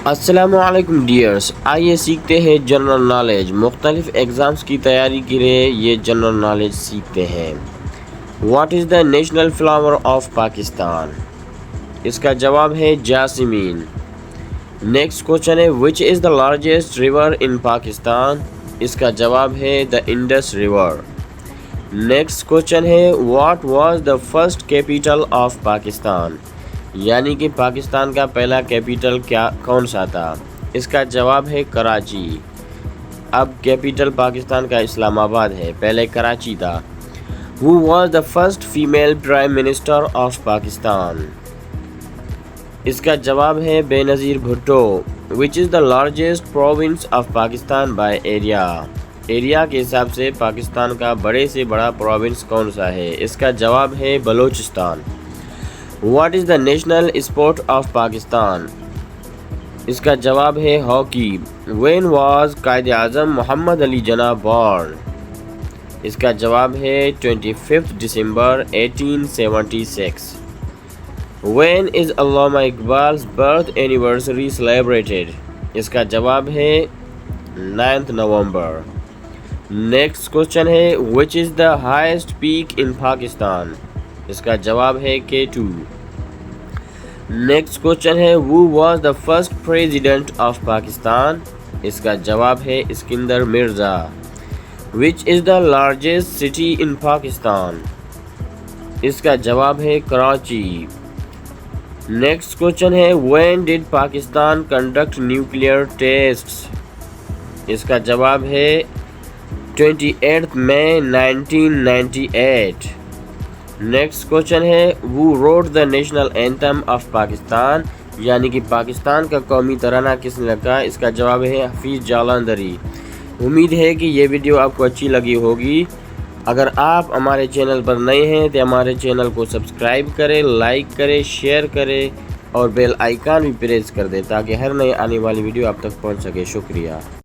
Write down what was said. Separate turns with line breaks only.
السلام علیکم ڈیئرس، آئیے سیکھتے ہیں جنرل نالج۔ مختلف ایگزامز کی تیاری کے لیے یہ جنرل نالج سیکھتے ہیں۔ What is the national flower of Pakistan? اس کا جواب ہے جاسمین۔ نیکسٹ کوشچن ہے which is the largest river in Pakistan? اس کا جواب ہے the Indus river. Next question ہے what was the first capital of Pakistan? یعنی کہ پاکستان کا پہلا کیپٹل کون سا تھا؟ اس کا جواب ہے کراچی۔ اب کیپٹل پاکستان کا اسلام آباد ہے، پہلے کراچی تھا۔ Who was the first female prime minister of Pakistan? اس کا جواب ہے Benazir Bhutto. Which is the largest province of Pakistan by area؟ Area کے حساب سے پاکستان کا بڑے سے بڑا پروونس کون سا ہے؟ اس کا جواب ہے Balochistan. What is the national sport of Pakistan? اس کا جواب ہے hockey. When was Quaid Azam Muhammad Ali Jinnah born؟ اس کا جواب ہے 25 دسمبر 1876۔ When is Allama اقبال's birth anniversary celebrated؟ اس کا جواب ہے 9 نومبر۔ نیکسٹ کوشچن ہے which is the highest peak in Pakistan? اس کا جواب ہے K2۔ نیکسٹ کوشچن ہے who was the first president of Pakistan? اس کا جواب ہے Iskandar Mirza. which is the largest city in Pakistan? اس کا جواب ہے کراچی۔ نیکسٹ کوشچن ہے when did Pakistan conduct nuclear tests؟ اس کا جواب ہے 28 مئی 1998۔ نیکسٹ کوشچن ہے who wrote the national anthem of Pakistan? یعنی کہ پاکستان کا قومی ترانہ کس نے لکھا؟ اس کا جواب ہے حفیظ جالندھری۔ امید ہے کہ یہ ویڈیو آپ کو اچھی لگی ہوگی۔ اگر آپ ہمارے چینل پر نئے ہیں تو ہمارے چینل کو سبسکرائب کریں، لائک کریں، شیئر کریں اور بیل آئیکن بھی پریس کر دیں تاکہ ہر نئے آنے والی ویڈیو آپ تک پہنچ سکے۔ شکریہ۔